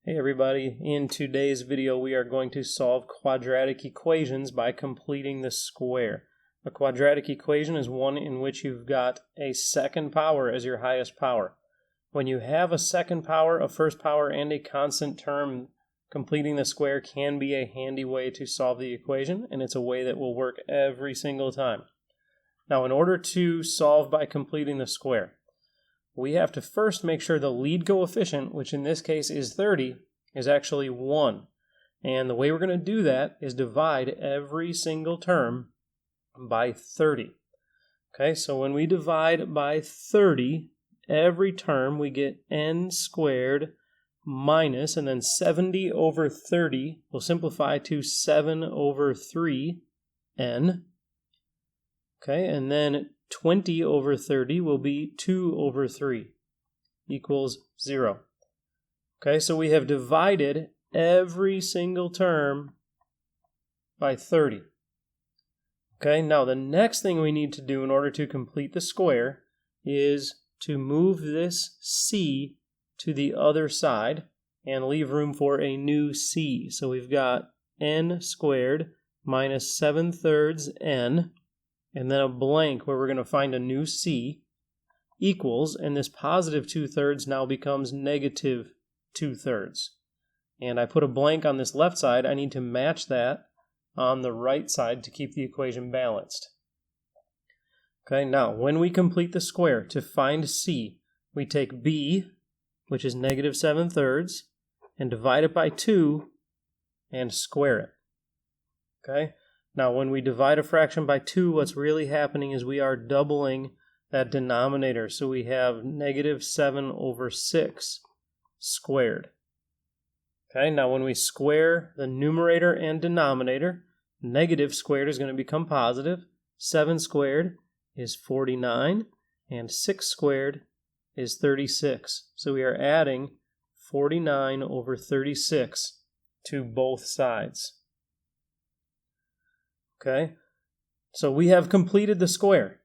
Hey everybody, in today's video we are going to solve quadratic equations by completing the square. A quadratic equation is one in which you've got a second power as your highest power. When you have a second power, a first power, and a constant term, completing the square can be a handy way to solve the equation, and it's a way that will work every single time. Now, in order to solve by completing the square, we have to first make sure the lead coefficient, which in this case is 30, is actually 1. And the way we're going to do that is divide every single term by 30. Okay, so when we divide by 30, every term we get n squared minus, and then 70 over 30 will simplify to 7 over 3n. Okay, and then 20 over 30 will be 2 over 3 equals 0. Okay, so we have divided every single term by 30. Okay, now the next thing we need to do in order to complete the square is to move this c to the other side and leave room for a new c. So we've got n squared minus 7/3 n, and then a blank where we're going to find a new c, equals, and this positive 2/3 now becomes negative 2/3. And I put a blank on this left side. I need to match that on the right side to keep the equation balanced. Okay, now when we complete the square, to find c, we take b, which is negative 7/3, and divide it by 2 and square it. Okay? Now, when we divide a fraction by 2, what's really happening is we are doubling that denominator. So we have negative 7 over 6 squared. Okay, now when we square the numerator and denominator, negative squared is going to become positive. 7 squared is 49, and 6 squared is 36. So we are adding 49 over 36 to both sides. Okay, so we have completed the square.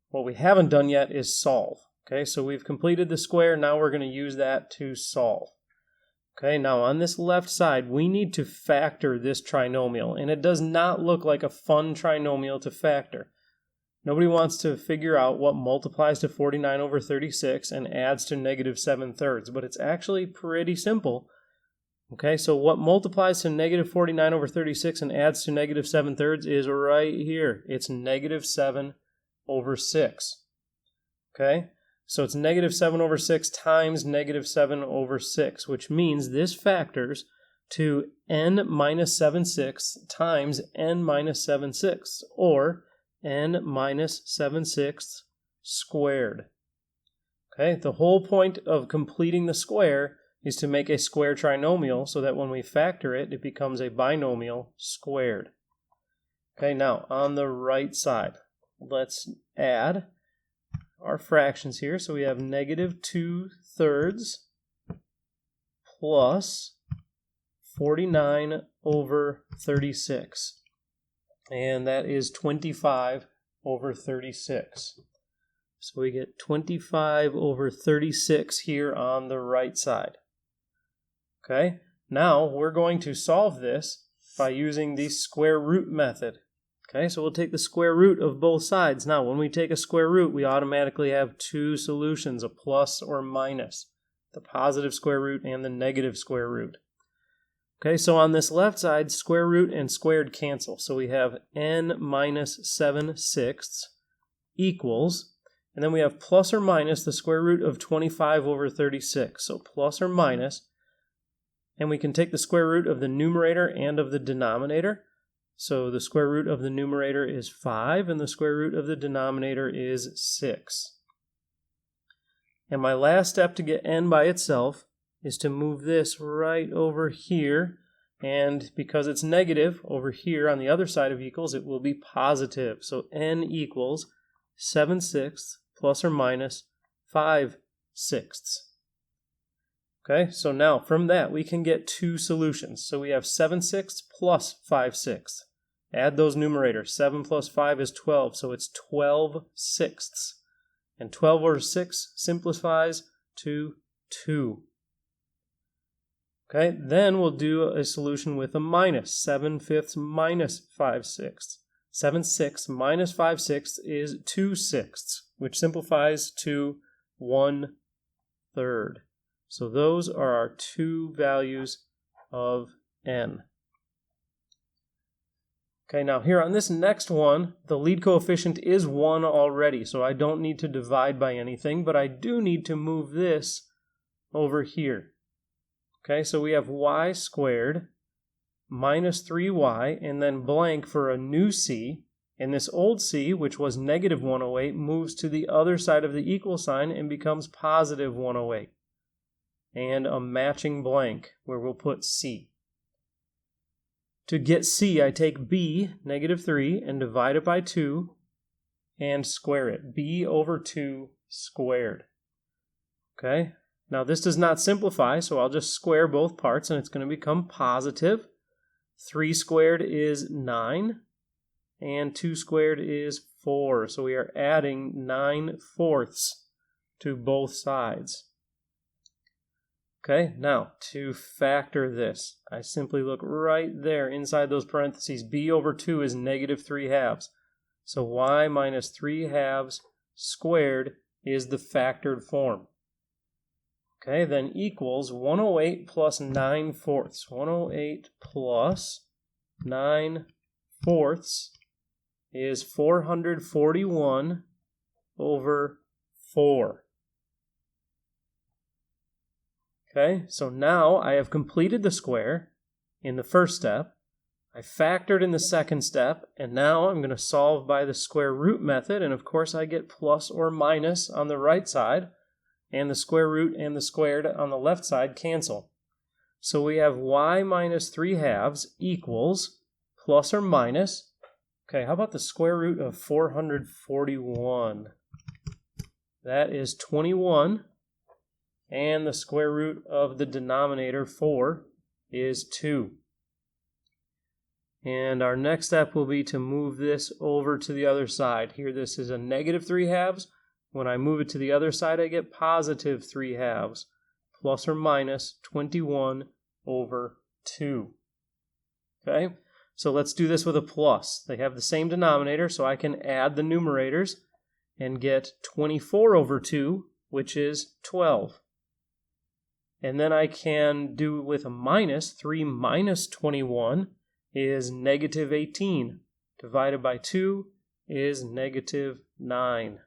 What we haven't done yet is solve. Okay, so we've completed the square. Now we're going to use that to solve. Okay, now on this left side, we need to factor this trinomial, and it does not look like a fun trinomial to factor. Nobody wants to figure out what multiplies to 49 over 36 and adds to negative 7/3, but it's actually pretty simple. Okay, so what multiplies to negative 49 over 36 and adds to negative 7/3 is right here. It's negative 7 over 6. Okay, so it's negative 7 over 6 times negative 7 over 6, which means this factors to n minus 7/6 times n minus 7/6, or n minus 7/6 squared. Okay, the whole point of completing the square is to make a square trinomial so that when we factor it, it becomes a binomial squared. Okay, now on the right side, let's add our fractions here. So we have negative 2/3 plus 49 over 36. And that is 25 over 36. So we get 25 over 36 here on the right side. Okay, now we're going to solve this by using the square root method. Okay, so we'll take the square root of both sides. Now, when we take a square root, we automatically have two solutions, a plus or minus, the positive square root and the negative square root. Okay, so on this left side, square root and squared cancel. So we have n minus 7/6 equals, and then we have plus or minus the square root of 25 over 36. So plus or minus, and we can take the square root of the numerator and of the denominator. So the square root of the numerator is 5, and the square root of the denominator is 6. And my last step to get n by itself is to move this right over here, and because it's negative over here on the other side of equals, it will be positive. So n equals 7/6 plus or minus 5/6. Okay, so now from that we can get two solutions. So we have 7/6 plus 5/6. Add those numerators. 7 plus 5 is 12, so it's 12/6. And 12 over 6 simplifies to 2. Okay, then we'll do a solution with a minus. 7/5 minus 5/6. 7/6 minus 5/6 is 2/6, which simplifies to 1/3. So those are our two values of n. Okay, now here on this next one, the lead coefficient is 1 already, so I don't need to divide by anything, but I do need to move this over here. Okay, so we have y squared minus 3y, and then blank for a new c. And this old c, which was negative 108, moves to the other side of the equal sign and becomes positive 108. And a matching blank where we'll put c. To get c, I take b, negative 3, and divide it by 2 and square it. b over 2 squared. Okay, now this does not simplify, so I'll just square both parts and it's going to become positive. 3 squared is 9, and 2 squared is 4. So we are adding 9/4 to both sides. Okay, now to factor this, I simply look right there inside those parentheses. b over 2 is negative 3/2. So y minus 3/2 squared is the factored form. Okay, then equals 108 plus 9/4. 108 plus 9/4 is 441 over 4. Okay, so now I have completed the square in the first step. I factored in the second step, and now I'm going to solve by the square root method, and of course I get plus or minus on the right side, and the square root and the squared on the left side cancel. So we have y minus 3/2 equals plus or minus. Okay, how about the square root of 441? That is 21. And the square root of the denominator, 4, is 2. And our next step will be to move this over to the other side. Here this is a negative 3/2. When I move it to the other side, I get positive 3/2, plus or minus 21 over 2. Okay, so let's do this with a plus. They have the same denominator, so I can add the numerators and get 24 over 2, which is 12. And then I can do with a minus. 3 minus 21 is negative 18. Divided by 2 is negative 9.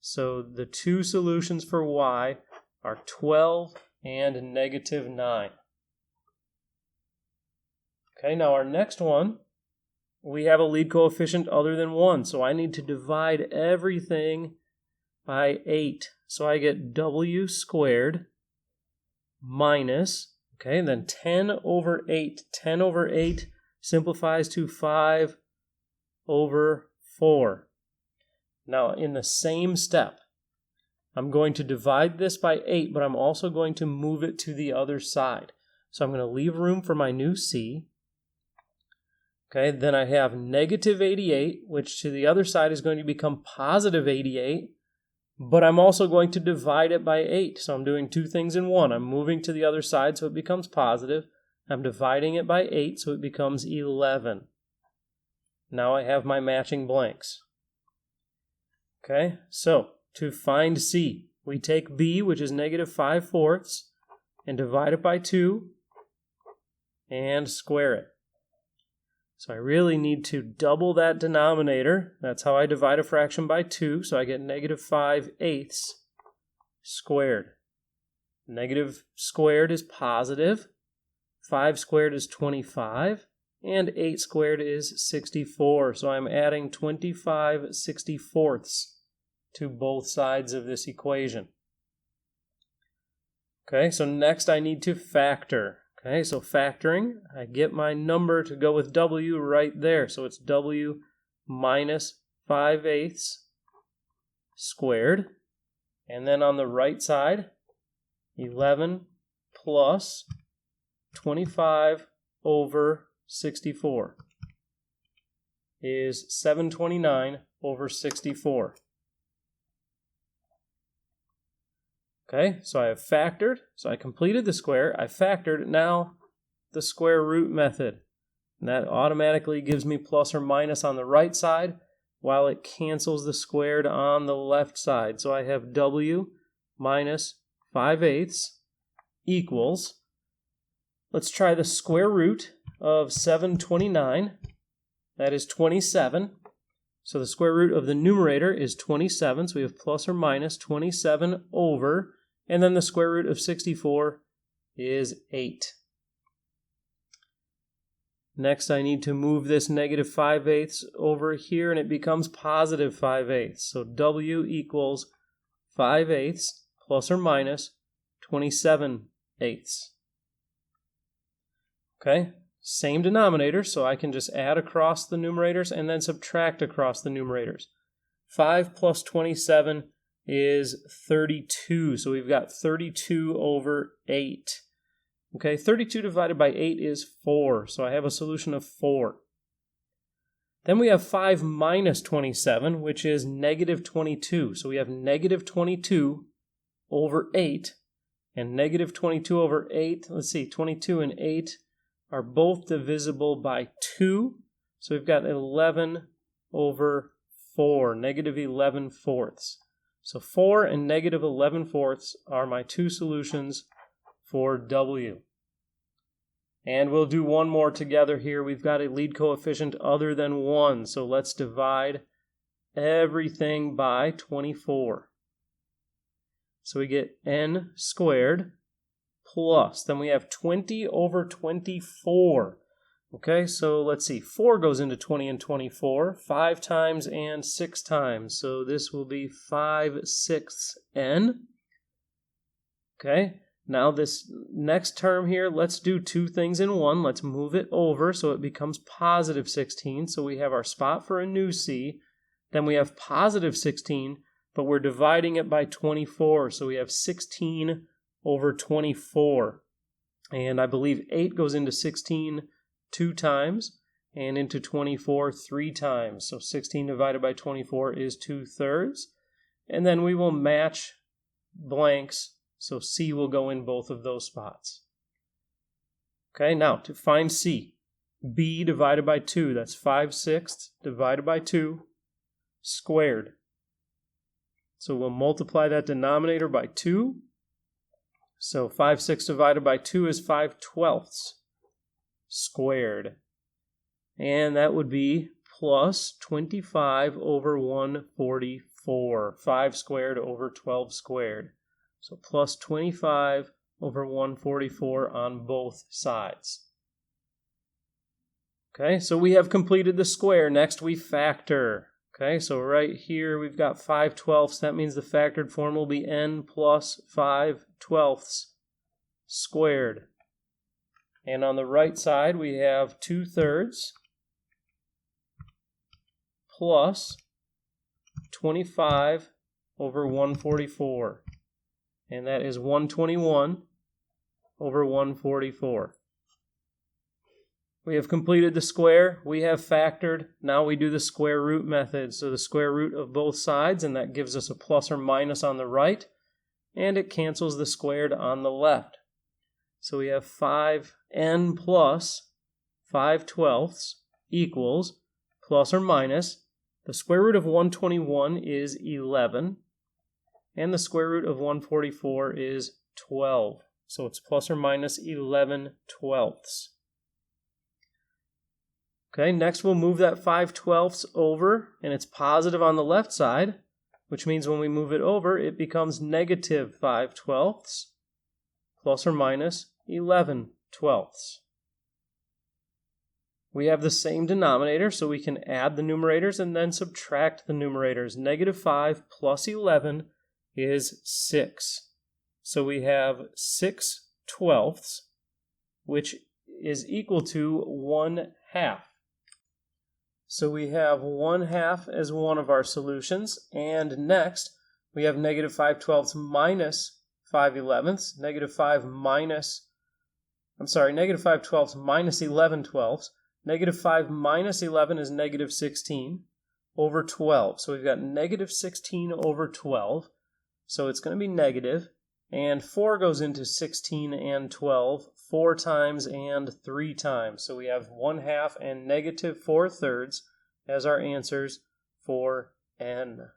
So the two solutions for y are 12 and negative 9. Okay, now our next one, we have a lead coefficient other than 1. So I need to divide everything by 8. So I get w squared minus, okay, and then 10 over 8. 10 over 8 simplifies to 5 over 4. Now, in the same step, I'm going to divide this by 8, but I'm also going to move it to the other side. So I'm going to leave room for my new c. Okay, then I have negative 88, which to the other side is going to become positive 88. But I'm also going to divide it by 8. So I'm doing two things in one. I'm moving to the other side so it becomes positive. I'm dividing it by 8 so it becomes 11. Now I have my matching blanks. Okay, so to find c, we take b, which is negative 5/4, and divide it by 2 and square it. So I really need to double that denominator. That's how I divide a fraction by 2. So I get negative 5/8 squared. Negative squared is positive. 5 squared is 25. And 8 squared is 64. So I'm adding 25/64 to both sides of this equation. Okay, so next I need to factor. Okay, so factoring, I get my number to go with w right there. So it's w minus 5/8 squared. And then on the right side, 11 plus 25 over 64 is 729 over 64. Okay, so I have factored. So I completed the square. I factored. Now the square root method. And that automatically gives me plus or minus on the right side, while it cancels the squared on the left side. So I have w minus 5/8 equals, let's try the square root of 729. That is 27. So the square root of the numerator is 27. So we have plus or minus 27 over, and then the square root of 64 is 8. Next, I need to move this negative 5/8 over here, and it becomes positive 5/8. So w equals 5/8 plus or minus 27/8. Okay, same denominator, so I can just add across the numerators and then subtract across the numerators. 5 plus 27 is 32, so we've got 32 over 8. Okay, 32 divided by 8 is 4, so I have a solution of 4. Then we have 5 minus 27, which is negative 22. So we have negative 22 over 8, and negative 22 over 8, let's see, 22 and 8 are both divisible by 2. So we've got 11 over 4, negative 11 fourths. So 4 and negative 11 fourths are my two solutions for w. And we'll do one more together here. We've got a lead coefficient other than 1, so let's divide everything by 24. So we get n squared plus, then we have 20 over 24. Okay, so let's see, 4 goes into 20 and 24, 5 times and 6 times. So this will be 5/6 n. Okay. Now this next term here, let's do two things in one. Let's move it over so it becomes positive 16. So we have our spot for a new c. Then we have positive 16, but we're dividing it by 24. So we have 16 over 24. And I believe 8 goes into 16 2 times and into 24 3 times. So 16 divided by 24 is 2/3. And then we will match blanks. So C will go in both of those spots. Okay, now to find C, B divided by 2, that's 5/6 divided by 2 squared. So we'll multiply that denominator by 2. So 5/6 divided by 2 is 5/12 squared. And that would be plus 25 over 144. 5 squared over 12 squared. So plus 25 over 144 on both sides. Okay, so we have completed the square. Next we factor. Okay, so right here we've got 5/12. That means the factored form will be n plus 5/12 squared. And on the right side we have 2/3 plus 25 over 144. And that is 121 over 144. We have completed the square. We have factored. Now we do the square root method. So the square root of both sides, and that gives us a plus or minus on the right, and it cancels the squared on the left. So we have 5n plus 5/12 equals plus or minus. The square root of 121 is 11. And the square root of 144 is 12. So it's plus or minus 11/12. Okay, next we'll move that 5/12 over, and it's positive on the left side, which means when we move it over, it becomes negative 5/12 plus or minus 11/12. We have the same denominator, so we can add the numerators and then subtract the numerators. Negative 5 plus 11 is 6. So we have 6/12, which is equal to 1/2. So we have 1/2 as one of our solutions. And next, we have negative 5/12 minus 5/11. Negative 5/12 minus 11/12. Negative 5 minus 11 is negative 16 over 12. So we've got negative 16 over 12. So it's going to be negative. And 4 goes into 16 and 12 4 times and 3 times. So we have 1/2 and -4/3 as our answers for n.